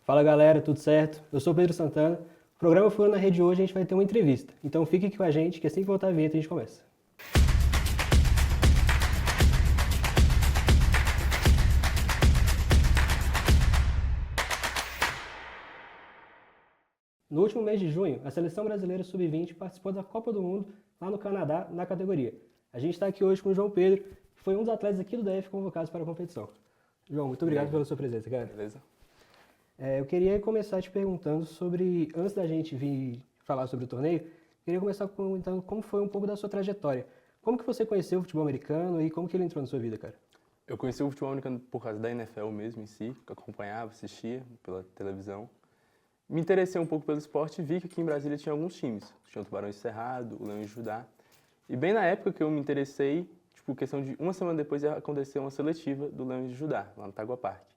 Fala galera, tudo certo? Eu sou o Pedro Santana. O programa Furo na Rede hoje a gente vai ter uma entrevista. Então fique aqui com a gente que assim que voltar a vinheta a gente começa. No último mês de junho, a seleção brasileira sub-20 participou da Copa do Mundo lá no Canadá, na categoria. A gente está aqui hoje com o João Pedro, que foi um dos atletas aqui do DF convocados para a competição. João, muito obrigado pela sua presença, cara. Beleza? Eu queria começar te perguntando sobre, antes da gente vir falar sobre o torneio, queria começar perguntando como foi um pouco da sua trajetória. Como que você conheceu o futebol americano e como que ele entrou na sua vida, cara? Eu conheci o futebol americano por causa da NFL mesmo em si, que eu acompanhava, assistia pela televisão. Me interessei um pouco pelo esporte e vi que aqui em Brasília tinha alguns times. Tinha o Tubarões de Cerrado, o Leão de Judá. E bem na época que eu me interessei, questão de uma semana depois aconteceu uma seletiva do Leão de Judá, lá no Tagua Park.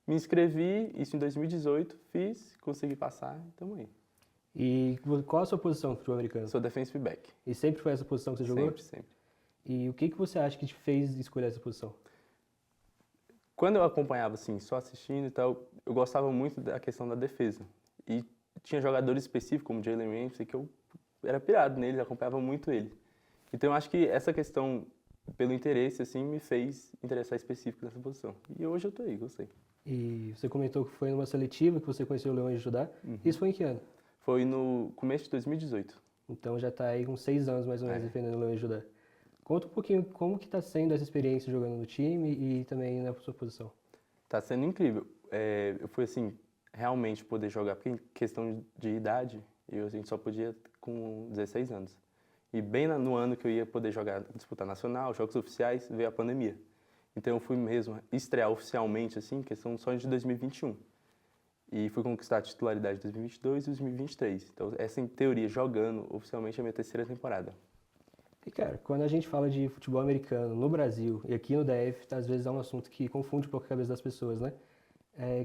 Me inscrevi, isso em 2018, fiz, consegui passar, e estamos aí. E qual a sua posição no futebol americano? Sou defensive back. E sempre foi essa posição que você jogou? Sempre. E o que você acha que te fez escolher essa posição? Quando eu acompanhava, assim, só assistindo e tal, eu gostava muito da questão da defesa. E tinha jogadores específicos, como Jalen Ramsey, que eu era pirado nele, acompanhava muito ele. Então eu acho que essa questão, pelo interesse, assim, me fez interessar específico nessa posição. E hoje eu tô aí, gostei. E você comentou que foi numa seletiva que você conheceu o Leão de Judá. Isso foi em que ano? Foi no começo de 2018. Então já está aí com 6 anos mais ou menos É. defendendo o Leão de Judá. Conta um pouquinho como que está sendo essa experiência jogando no time e também na sua posição. Tá sendo incrível. Eu fui, assim, realmente poder jogar, porque em questão de idade, a gente só podia com 16 anos. E bem no ano que eu ia poder jogar, disputar nacional, jogos oficiais, veio a pandemia. Então eu fui mesmo estrear oficialmente, assim, questão só de 2021. E fui conquistar a titularidade de 2022 e 2023. Então essa, em teoria, jogando oficialmente é a minha terceira temporada. E cara, quando a gente fala de futebol americano no Brasil e aqui no DF, às vezes é um assunto que confunde um pouco a cabeça das pessoas, né?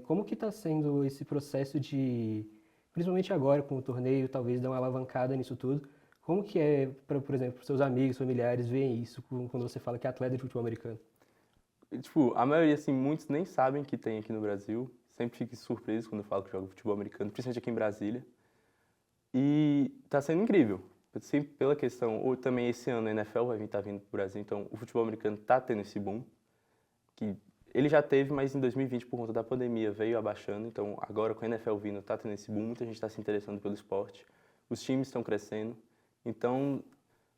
Como que está sendo esse processo de, principalmente agora com o torneio, talvez dar uma alavancada nisso tudo, como que é, por exemplo, seus amigos, familiares veem isso quando você fala que é atleta de futebol americano? E, a maioria, assim, muitos nem sabem que tem aqui no Brasil. Sempre fico surpreso quando eu falo que jogo futebol americano, principalmente aqui em Brasília. E tá sendo incrível. Assim, pela questão, ou também esse ano a NFL vai estar vindo pro Brasil, então o futebol americano tá tendo esse boom, que ele já teve, mas em 2020, por conta da pandemia, veio abaixando. Então agora com a NFL vindo, tá tendo esse boom, muita gente está se interessando pelo esporte. Os times estão crescendo. Então,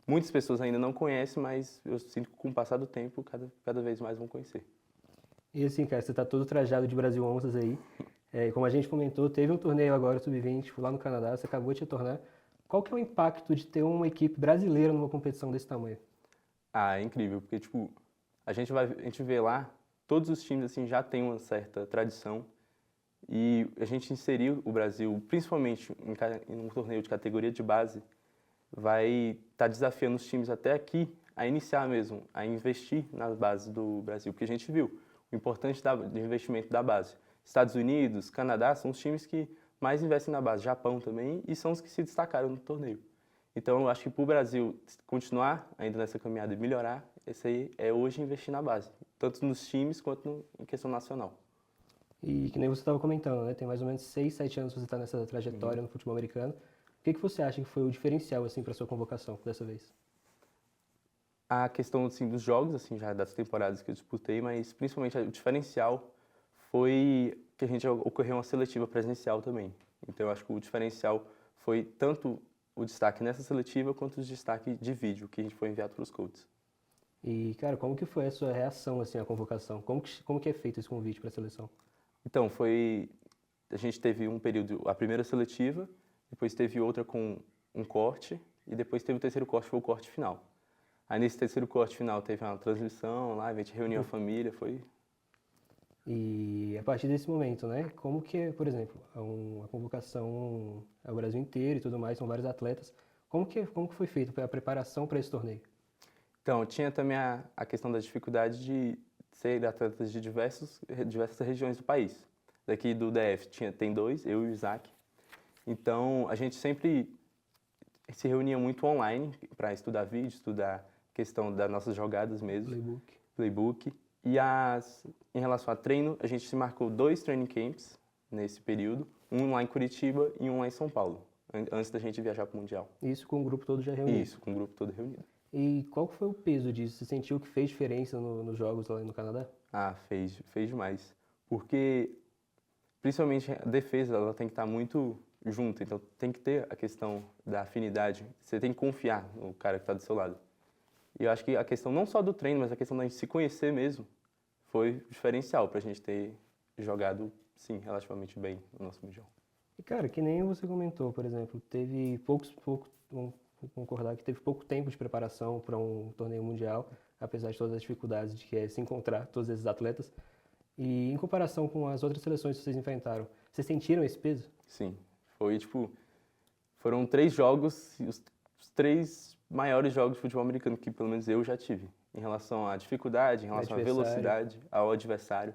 muitas pessoas ainda não conhecem, mas eu sinto que com o passar do tempo, cada vez mais vão conhecer. E assim, cara, você tá todo trajado de Brasil Onças aí. Como a gente comentou, teve um torneio agora, Sub-20, lá no Canadá, você acabou de retornar. Qual que é o impacto de ter uma equipe brasileira numa competição desse tamanho? Ah, é incrível, porque, a gente vê lá, todos os times, assim, já têm uma certa tradição. E a gente inseriu o Brasil, principalmente em um torneio de categoria de base, vai estar desafiando os times até aqui a iniciar mesmo, a investir nas bases do Brasil. Porque a gente viu o importante do investimento da base. Estados Unidos, Canadá são os times que mais investem na base, Japão também, e são os que se destacaram no torneio. Então eu acho que para o Brasil continuar ainda nessa caminhada e melhorar, esse aí é hoje investir na base, tanto nos times quanto em questão nacional. E que nem você estava comentando, né? Tem mais ou menos 6, 7 anos que você está nessa trajetória no futebol americano. O que você acha que foi o diferencial assim para sua convocação dessa vez? A questão assim, dos jogos, assim, já das temporadas que eu disputei, mas principalmente o diferencial foi que a gente ocorreu uma seletiva presencial também. Então eu acho que o diferencial foi tanto o destaque nessa seletiva quanto o destaque de vídeo que a gente foi enviado para os coaches. E, cara, como que foi a sua reação assim à convocação? Como que é feito esse convite para a seleção? Então, a gente teve um período, a primeira seletiva, depois teve outra com um corte, e depois teve o terceiro corte, foi o corte final. Aí nesse terceiro corte final teve uma transmissão lá, a gente reuniu a família, foi... E a partir desse momento, né? Como que é, por exemplo, a convocação ao Brasil inteiro e tudo mais, são vários atletas. Como que foi feita a preparação para esse torneio? Então, tinha também a questão da dificuldade de ser atletas de diversas regiões do país. Daqui do DF tem dois, eu e o Isaac. Então, a gente sempre se reunia muito online para estudar vídeo, estudar questão das nossas jogadas mesmo. Playbook. E em relação a treino, a gente se marcou 2 training camps nesse período, um lá em Curitiba e um lá em São Paulo, antes da gente viajar para o Mundial. Isso com o grupo todo já reunido. Isso, com o grupo todo reunido. E qual que foi o peso disso? Você sentiu que fez diferença nos jogos lá no Canadá? Ah, fez demais. Porque, principalmente, a defesa, ela tem que estar muito junto. Então, tem que ter a questão da afinidade. Você tem que confiar no cara que está do seu lado. E eu acho que a questão não só do treino, mas a questão da gente se conhecer mesmo, foi diferencial para a gente ter jogado, sim, relativamente bem no nosso Mundial. E, cara, que nem você comentou, por exemplo, vamos concordar que teve pouco tempo de preparação para um torneio mundial, apesar de todas as dificuldades de que é se encontrar todos esses atletas. E em comparação com as outras seleções que vocês enfrentaram, vocês sentiram esse peso? Sim, foi tipo, foram 3 jogos, os 3 maiores jogos de futebol americano que pelo menos eu já tive, em relação à dificuldade, em relação à Adversário. velocidade, ao adversário.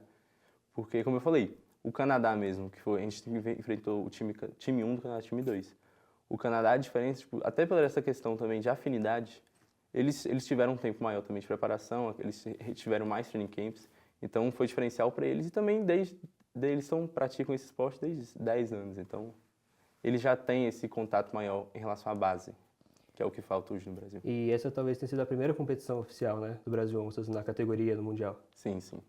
Porque, como eu falei, o Canadá mesmo, a gente enfrentou o time 1 do Canadá, time 2. O Canadá é diferente, tipo, até por essa questão também de afinidade, eles tiveram um tempo maior também de preparação, eles tiveram mais training camps, então foi diferencial para eles e também eles praticam esse esporte desde 10 anos, então eles já têm esse contato maior em relação à base, que é o que falta hoje no Brasil. E essa talvez tenha sido a primeira competição oficial, né, do Brasil Onças na categoria do Mundial. Sim, sim.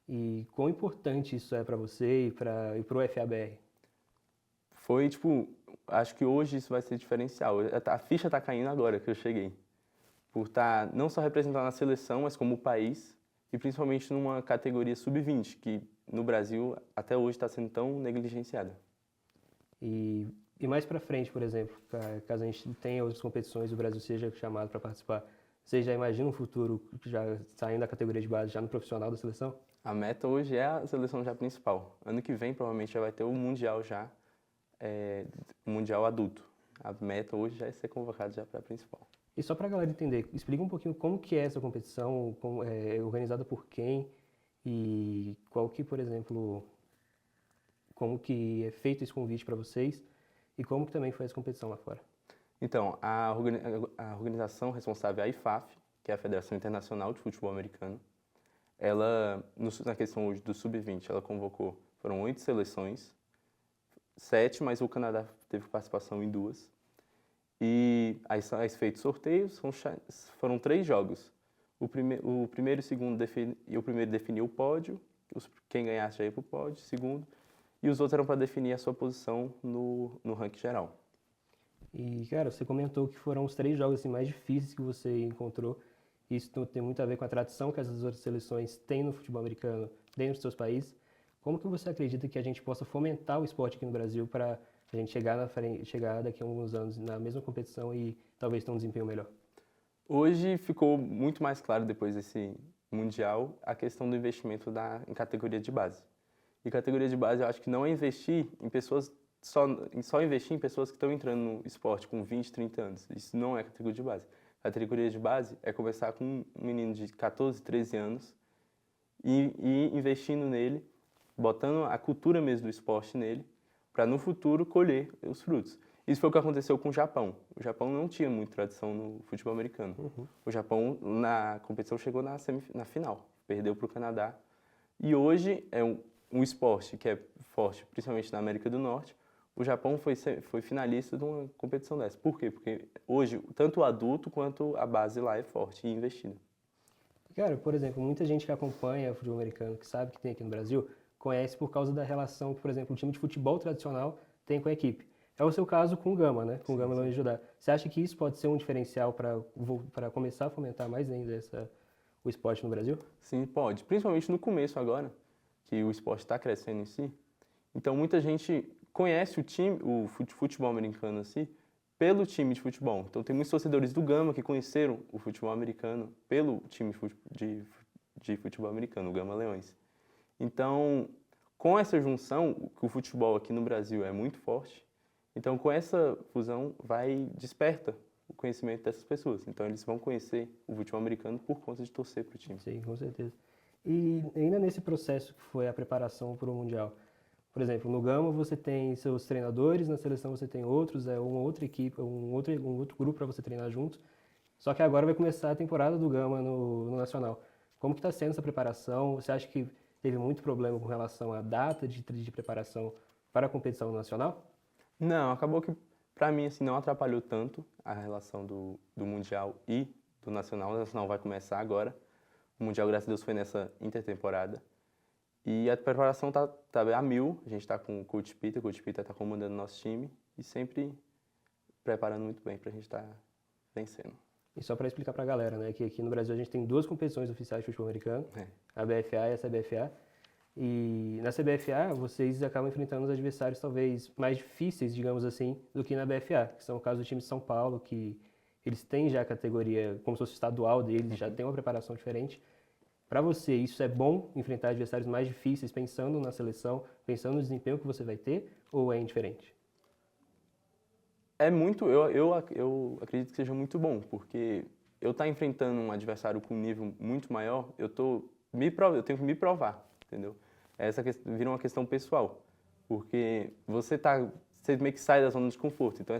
E quão importante isso é para você e para o FABR? Foi, tipo, acho que hoje isso vai ser diferencial. A ficha está caindo agora que eu cheguei. Por estar não só representando a seleção, mas como o país, e principalmente numa categoria sub-20, que no Brasil até hoje está sendo tão negligenciada. E mais para frente, por exemplo, caso a gente tenha outras competições e o Brasil seja chamado para participar, você já imagina um futuro já saindo da categoria de base, já no profissional da seleção? A meta hoje é a seleção já principal. Ano que vem provavelmente já vai ter o Mundial já, o Mundial adulto. A meta hoje já é ser convocado já para a principal. E só para a galera entender, explica um pouquinho como que é essa competição, como é organizada por quem e qual que, por exemplo, como que é feito esse convite para vocês e como que também foi essa competição lá fora. Então, a organização responsável é a IFAF, que é a Federação Internacional de Futebol Americano. Ela, na questão hoje do Sub-20, ela convocou, foram 8 seleções, 7, mas o Canadá teve participação em 2. E aí são feitos sorteios, foram 3 jogos. O primeiro e o segundo o primeiro definiu o pódio, quem ganhasse já ia para o pódio, segundo, e os outros eram para definir a sua posição no ranking geral. E, cara, você comentou que foram os 3 jogos assim, mais difíceis que você encontrou. Isso tem muito a ver com a tradição que essas outras seleções têm no futebol americano dentro dos seus países. Como que você acredita que a gente possa fomentar o esporte aqui no Brasil para a gente chegar daqui a alguns anos na mesma competição e talvez ter um desempenho melhor? Hoje ficou muito mais claro, depois desse Mundial, a questão do investimento em categoria de base. E categoria de base eu acho que não é investir em pessoas, só investir em pessoas que estão entrando no esporte com 20, 30 anos. Isso não é categoria de base. Categoria de base é começar com um menino de 14, 13 anos e investindo nele, botando a cultura mesmo do esporte nele, para no futuro colher os frutos. Isso foi o que aconteceu com o Japão. O Japão não tinha muita tradição no futebol americano. O Japão, na competição, chegou na final, perdeu para o Canadá. E hoje é um esporte que é forte, principalmente na América do Norte. O Japão foi finalista de uma competição dessa. Por quê? Porque hoje, tanto o adulto quanto a base lá é forte e investida. Cara, por exemplo, muita gente que acompanha o futebol americano, que sabe que tem aqui no Brasil, conhece por causa da relação que, por exemplo, o time de futebol tradicional tem com a equipe. É o seu caso com o Gama, né? Com o Gama Leões de Judá. Você acha que isso pode ser um diferencial para começar a fomentar mais ainda o esporte no Brasil? Sim, pode. Principalmente no começo agora, que o esporte está crescendo em si. Então, muita gente conhece o futebol americano assim, pelo time de futebol. Então, tem muitos torcedores do Gama que conheceram o futebol americano pelo time de futebol americano, o Gama Leões. Então, com essa junção, que o futebol aqui no Brasil é muito forte, então com essa fusão desperta o conhecimento dessas pessoas. Então, eles vão conhecer o futebol americano por conta de torcer para o time. Sim, com certeza. E ainda nesse processo que foi a preparação para o Mundial, por exemplo, no Gama você tem seus treinadores, na seleção você tem outros, é uma outra equipe, um outro grupo para você treinar juntos. Só que agora vai começar a temporada do Gama no Nacional. Como que está sendo essa preparação? Você acha que teve muito problema com relação à data de preparação para a competição nacional? Não, acabou que pra mim assim não atrapalhou tanto a relação do Mundial e do Nacional. O Nacional vai começar agora. O Mundial, graças a Deus, foi nessa intertemporada. E a preparação tá a mil. A gente tá com o Coach Peter tá comandando o nosso time e sempre preparando muito bem pra gente estar vencendo. E só para explicar para a galera, né, que aqui no Brasil a gente tem duas competições oficiais de futebol americano, É. a BFA e a CBFA. E na CBFA vocês acabam enfrentando os adversários talvez mais difíceis, digamos assim, do que na BFA, que são o caso do time de São Paulo, que eles têm já a categoria como se fosse estadual deles, já tem uma preparação diferente. Para você, isso é bom enfrentar adversários mais difíceis, pensando na seleção, pensando no desempenho que você vai ter, ou é indiferente? É muito, eu acredito que seja muito bom, porque eu estar enfrentando um adversário com um nível muito maior, eu tenho que me provar, entendeu? Vira uma questão pessoal, porque você meio que sai da zona de conforto. Então,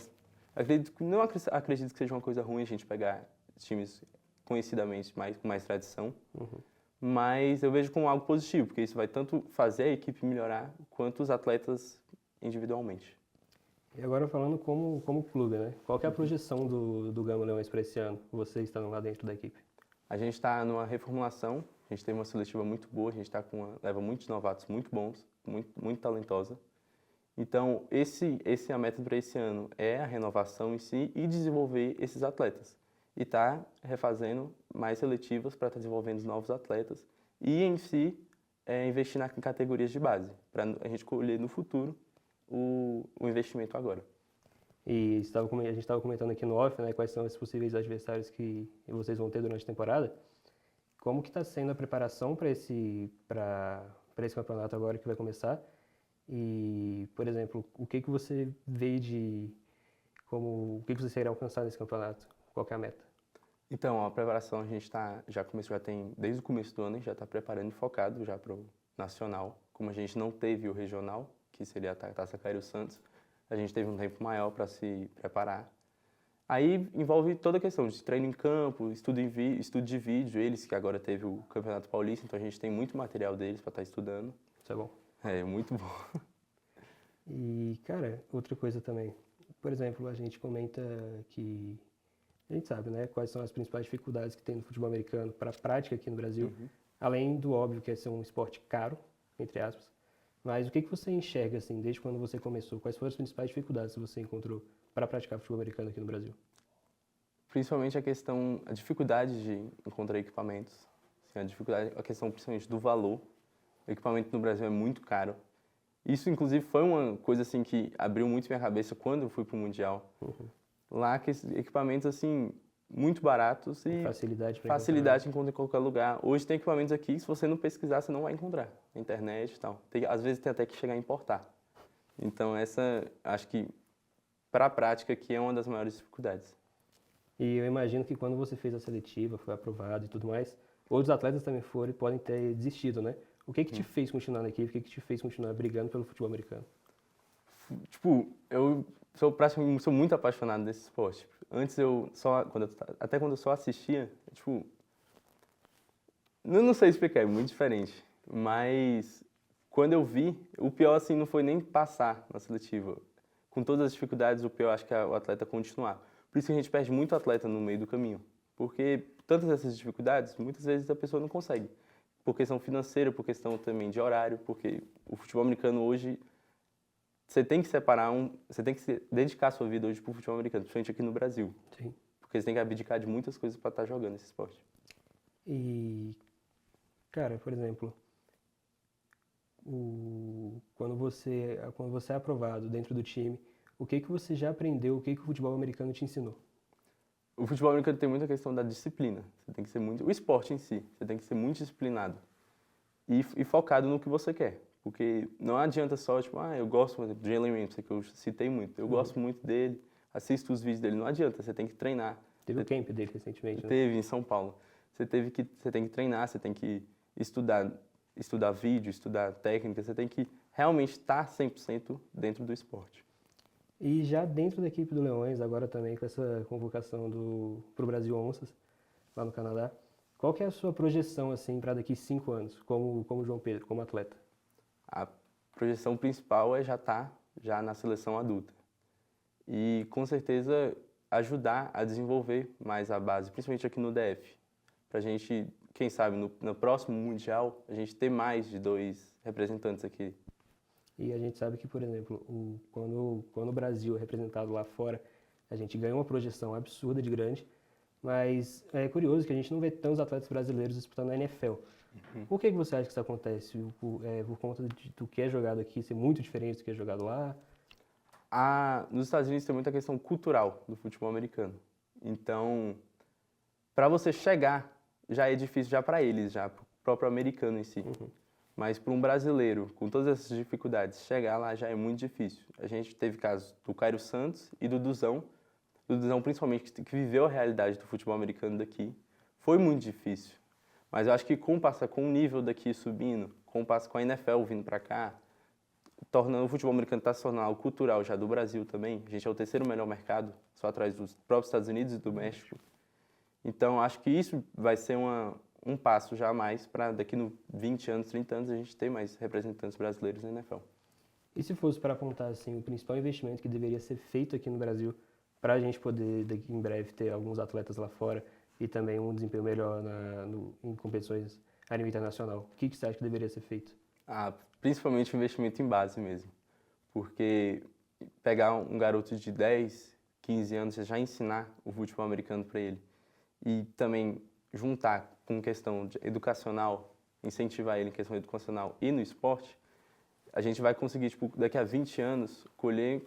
não acredito que seja uma coisa ruim a gente pegar times conhecidamente com mais tradição, mas eu vejo como algo positivo, porque isso vai tanto fazer a equipe melhorar, quanto os atletas individualmente. E agora falando como clube, né? Qual que é a projeção do Gama Leões para esse ano, você estando lá dentro da equipe? A gente está numa reformulação, a gente teve uma seletiva muito boa, a gente está leva muitos novatos muito bons, muito talentosa. Então, a meta para esse ano é a renovação em si e desenvolver esses atletas. E tá refazendo mais seletivas para estar desenvolvendo novos atletas e, em si, investir em categorias de base, para a gente colher no futuro o investimento agora. E a gente estava comentando aqui no off, né, quais são os possíveis adversários que vocês vão ter durante a temporada. Como que está sendo a preparação para esse campeonato agora que vai começar? E, por exemplo, o que que você vê o que que você quer alcançar nesse campeonato? Qual que é a meta? Então, a preparação a gente desde o começo do ano, a gente já está preparando e focado já para o nacional. Como a gente não teve o regional, que seria a Taça Cairo Santos, a gente teve um tempo maior para se preparar. Aí envolve toda a questão de treino em campo, estudo de vídeo, eles que agora teve o Campeonato Paulista, então a gente tem muito material deles para estar estudando. Isso é bom. É, muito bom. E, cara, outra coisa também. Por exemplo, a gente comenta que a gente sabe, né, quais são as principais dificuldades que tem no futebol americano para a prática aqui no Brasil, além do óbvio que é ser um esporte caro, entre aspas. Mas o que que você enxerga, assim, desde quando você começou? Quais foram as principais dificuldades que você encontrou para praticar futebol americano aqui no Brasil? Principalmente a dificuldade de encontrar equipamentos. Assim, a questão principalmente do valor. O equipamento no Brasil é muito caro. Isso, inclusive, foi uma coisa assim que abriu muito minha cabeça quando eu fui para o Mundial. Lá, equipamentos assim muito baratos e facilidade em encontrar em qualquer lugar. Hoje tem equipamentos aqui que se você não pesquisar, você não vai encontrar na internet e tal. Às vezes tem até que chegar a importar. Então acho que para a prática aqui é uma das maiores dificuldades. E eu imagino que quando você fez a seletiva, foi aprovado e tudo mais, outros atletas também foram e podem ter desistido, né? O que que te fez continuar na equipe? O que que te fez continuar brigando pelo futebol americano? Tipo, eu sou muito apaixonado desse esporte. Antes até quando eu só assistia, tipo, não sei explicar, é muito diferente. Mas quando eu vi, o pior assim não foi nem passar na seletiva. Com todas as dificuldades, o pior acho que é o atleta continuar. Por isso que a gente perde muito atleta no meio do caminho. Porque tantas essas dificuldades, muitas vezes a pessoa não consegue. Por questão financeira, por questão também de horário, porque o futebol americano hoje você tem que você tem que se dedicar a sua vida hoje pro futebol americano, principalmente aqui no Brasil. Sim. Porque você tem que abdicar de muitas coisas para estar jogando esse esporte. E, cara, por exemplo, quando você é aprovado dentro do time, o que que você já aprendeu, o que que o futebol americano te ensinou? O futebol americano tem muita questão da disciplina. Você tem que ser o esporte em si, você tem que ser muito disciplinado e focado no que você quer. Porque não adianta só, tipo, eu gosto, por exemplo, do Jalen Ramsey, que eu citei muito. Eu gosto muito dele, assisto os vídeos dele. Não adianta, você tem que treinar. Teve o camp dele recentemente, né? Teve, em São Paulo. Você tem que treinar, você tem que estudar vídeo, estudar técnica. Você tem que realmente estar 100% dentro do esporte. E já dentro da equipe do Leões, agora também com essa convocação pro Brasil Onças, lá no Canadá, qual que é a sua projeção, assim, para daqui 5 anos, como João Pedro, como atleta? A projeção principal é já estar já na seleção adulta. E, com certeza, ajudar a desenvolver mais a base, principalmente aqui no DF. Para a gente, quem sabe, no próximo Mundial, a gente ter mais de 2 representantes aqui. E a gente sabe que, por exemplo, quando o Brasil é representado lá fora, a gente ganha uma projeção absurda de grande, mas é curioso que a gente não vê tantos atletas brasileiros disputando a NFL. Por que você acha que isso acontece? Por conta do que é jogado aqui ser muito diferente do que é jogado lá? Nos Estados Unidos tem muita questão cultural do futebol americano. Então, para você chegar, já é difícil já para eles, já para o próprio americano em si. Mas para um brasileiro, com todas essas dificuldades, chegar lá já é muito difícil. A gente teve casos do Cairo Santos e do Duzão principalmente, que viveu a realidade do futebol americano daqui. Foi muito difícil. Mas eu acho que com o nível daqui subindo, com a NFL vindo para cá, tornando o futebol americano está se tornando algo cultural já do Brasil também. A gente é o terceiro melhor mercado, só atrás dos próprios Estados Unidos e do México. Então, acho que isso vai ser um passo já a mais para daqui no 20 anos, 30 anos, a gente ter mais representantes brasileiros na NFL. E se fosse para apontar assim, o principal investimento que deveria ser feito aqui no Brasil para a gente poder, daqui em breve, ter alguns atletas lá fora e também um desempenho melhor em competições a nível internacional, o que você acha que deveria ser feito? Principalmente o investimento em base mesmo. Porque pegar um garoto de 10, 15 anos e já ensinar o futebol americano para ele e também juntar com questão educacional, incentivar ele em questão educacional e no esporte, a gente vai conseguir, tipo, daqui a 20 anos, colher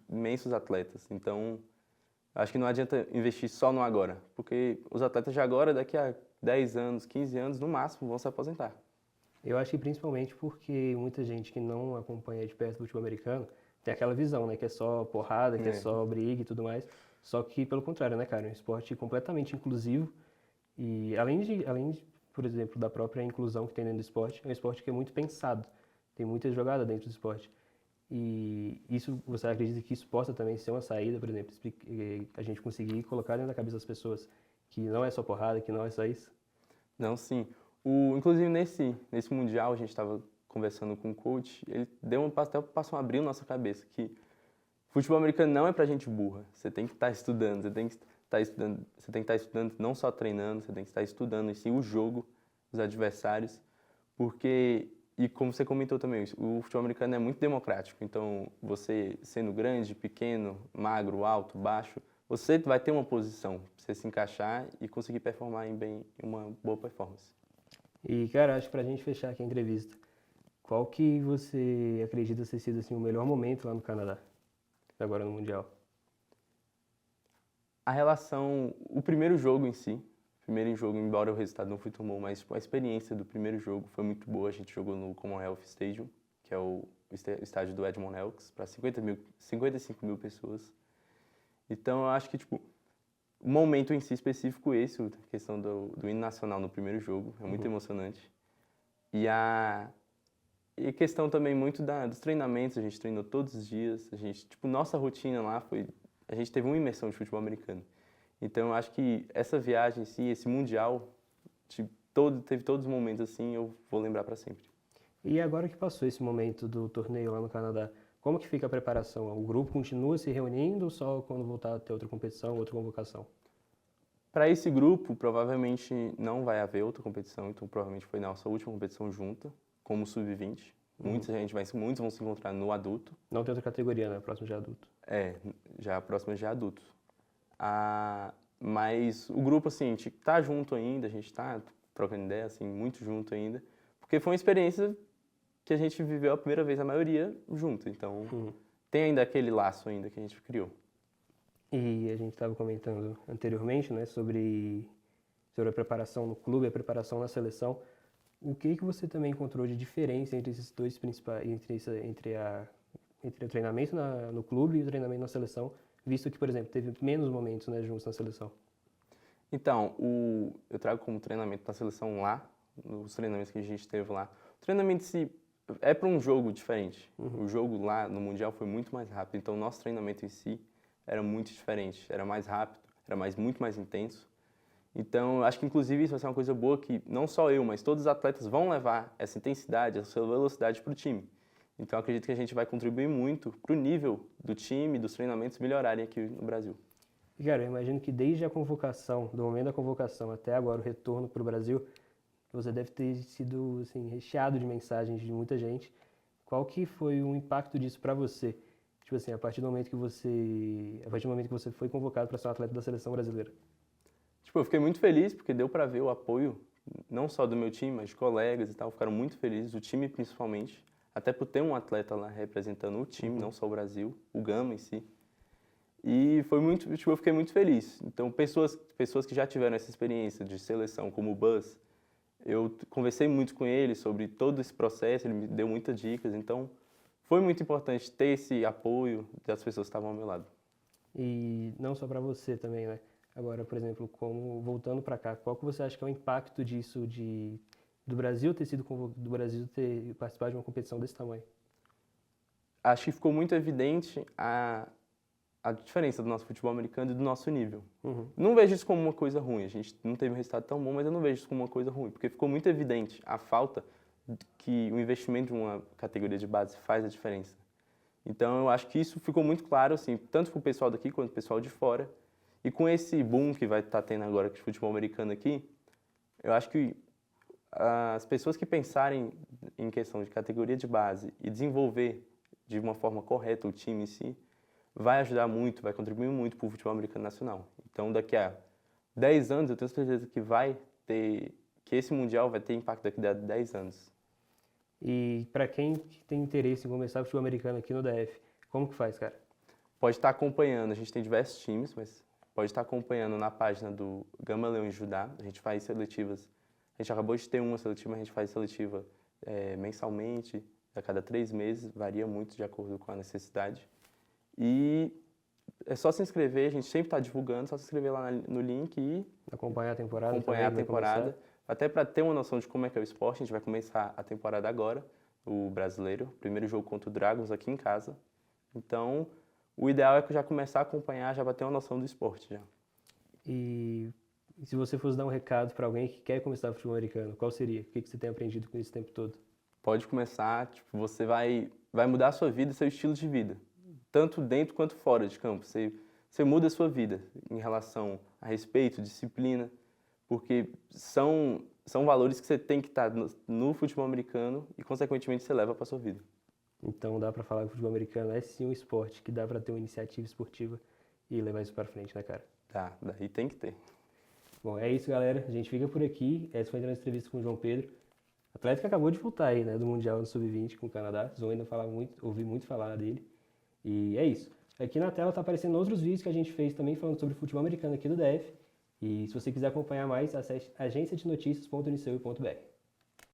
imensos atletas. Então, acho que não adianta investir só no agora, porque os atletas de agora, daqui a 10 anos, 15 anos, no máximo, vão se aposentar. Eu acho que principalmente porque muita gente que não acompanha de perto o futebol americano tem aquela visão, né, que é só porrada, que é só briga e tudo mais. Só que, pelo contrário, né, cara, é um esporte completamente inclusivo e por exemplo, da própria inclusão que tem dentro do esporte, é um esporte que é muito pensado, tem muita jogada dentro do esporte. E isso, você acredita que isso possa também ser uma saída, por exemplo, a gente conseguir colocar dentro da cabeça das pessoas que não é só porrada, que não é só isso? Não, sim. Inclusive, nesse Mundial, a gente estava conversando com o coach, ele até passou a abrir na nossa cabeça que futebol americano não é pra gente burra. Você tem que estar estudando, você tem que estar estudando, não só treinando, você tem que estar estudando em si o jogo, os adversários, porque, e como você comentou também, o futebol americano é muito democrático, então você sendo grande, pequeno, magro, alto, baixo, você vai ter uma posição pra você se encaixar e conseguir performar em uma boa performance. E, cara, acho que pra gente fechar aqui a entrevista, qual que você acredita ter sido assim, o melhor momento lá no Canadá, agora no Mundial? O primeiro jogo em si, embora o resultado não foi tão bom, mas tipo, a experiência do primeiro jogo foi muito boa. A gente jogou no Commonwealth Stadium, que é o estádio do Edmonton Elks, para 55 mil pessoas. Então, eu acho que tipo, o momento em si específico a questão do hino nacional no primeiro jogo, é muito emocionante. E a questão também muito dos treinamentos, a gente treinou todos os dias, nossa rotina lá a gente teve uma imersão de futebol americano. Então, eu acho que essa viagem em si, esse Mundial, teve todos os momentos assim, eu vou lembrar para sempre. E agora que passou esse momento do torneio lá no Canadá, como que fica a preparação? O grupo continua se reunindo ou só quando voltar a ter outra competição, outra convocação? Para esse grupo, provavelmente não vai haver outra competição, então provavelmente foi nossa última competição junta, como sub-20. Muitos vão se encontrar no adulto. Não tem outra categoria, né? Próximo de adulto. Já a próxima é de adultos. Mas o grupo, assim, a gente tá junto ainda, a gente tá trocando ideia, assim, muito junto ainda, porque foi uma experiência que a gente viveu a primeira vez, a maioria, junto. Então, tem ainda aquele laço ainda que a gente criou. E a gente estava comentando anteriormente, né, sobre a preparação no clube, a preparação na seleção. O que você também encontrou de diferença entre esses dois principais, entre o treinamento no clube e o treinamento na seleção, visto que, por exemplo, teve menos momentos, né, juntos na seleção? Então, eu trago como treinamento na seleção lá, nos treinamentos que a gente teve lá. O treinamento em si é para um jogo diferente. O jogo lá no Mundial foi muito mais rápido, então o nosso treinamento em si era muito diferente. Era mais rápido, era muito mais intenso. Então, eu acho que inclusive isso vai ser uma coisa boa que não só eu, mas todos os atletas vão levar essa intensidade, essa velocidade para o time. Então, eu acredito que a gente vai contribuir muito para o nível do time, dos treinamentos melhorarem aqui no Brasil. E, cara, eu imagino que desde a convocação, do momento da convocação até agora o retorno para o Brasil, você deve ter sido assim, recheado de mensagens de muita gente. Qual que foi o impacto disso para você? Tipo assim, a partir do momento que você foi convocado para ser um atleta da seleção brasileira. Tipo, eu fiquei muito feliz porque deu para ver o apoio, não só do meu time, mas de colegas e tal, ficaram muito felizes, o time principalmente, até por ter um atleta lá representando o time, não só o Brasil, o Gama em si. E foi muito, tipo, eu fiquei muito feliz. Então, pessoas que já tiveram essa experiência de seleção, como o Buzz, eu conversei muito com ele sobre todo esse processo, ele me deu muitas dicas, então foi muito importante ter esse apoio das pessoas que estavam ao meu lado. E não só para você também, né? Agora, por exemplo, como voltando para cá, qual que você acha que é o impacto disso do Brasil ter do Brasil ter participado de uma competição desse tamanho? Acho que ficou muito evidente a diferença do nosso futebol americano e do nosso nível. Uhum. Não vejo isso como uma coisa ruim, a gente não teve um resultado tão bom, mas eu não vejo isso como uma coisa ruim, porque ficou muito evidente a falta que o investimento de uma categoria de base faz a diferença. Então eu acho que isso ficou muito claro, assim, tanto para o pessoal daqui quanto para o pessoal de fora. E com esse boom que vai estar tendo agora de futebol americano aqui, eu acho que as pessoas que pensarem em questão de categoria de base e desenvolver de uma forma correta o time em si, vai ajudar muito, vai contribuir muito para o futebol americano nacional. Então, daqui a 10 anos, eu tenho certeza que esse Mundial vai ter impacto daqui a 10 anos. E para quem tem interesse em começar o futebol americano aqui no DF, como que faz, cara? Pode estar acompanhando, a gente tem diversos times, mas pode estar acompanhando na página do Gama Leão em Judá. A gente faz seletivas, a gente acabou de ter uma seletiva, a gente faz seletiva mensalmente, a cada 3 meses, varia muito de acordo com a necessidade. E é só se inscrever, a gente sempre está divulgando, só se inscrever lá no link e Acompanhar a temporada acompanhar a também, vai temporada. começar. Até para ter uma noção de como é que é o esporte, a gente vai começar a temporada agora, o brasileiro, primeiro jogo contra o Dragons aqui em casa. Então, o ideal é que eu já começar a acompanhar, já para ter uma noção do esporte já. E se você fosse dar um recado para alguém que quer começar o futebol americano, qual seria? O que você tem aprendido com esse tempo todo? Pode começar, tipo, você vai mudar a sua vida, seu estilo de vida, tanto dentro quanto fora de campo. Você muda a sua vida em relação a respeito, disciplina, porque são valores que você tem que estar no futebol americano e, consequentemente, você leva para a sua vida. Então dá para falar que o futebol americano é sim um esporte que dá para ter uma iniciativa esportiva e levar isso para frente, né, cara? Tá, daí tem que ter. Bom, é isso, galera. A gente fica por aqui. Essa foi a entrevista com o João Pedro, atleta que acabou de voltar aí, né, do Mundial no Sub-20 com o Canadá. Vocês vão ainda ouvir muito falar dele. E é isso. Aqui na tela tá aparecendo outros vídeos que a gente fez também falando sobre futebol americano aqui do DF. E se você quiser acompanhar mais, acesse agenciadenoticias.uniceu.br.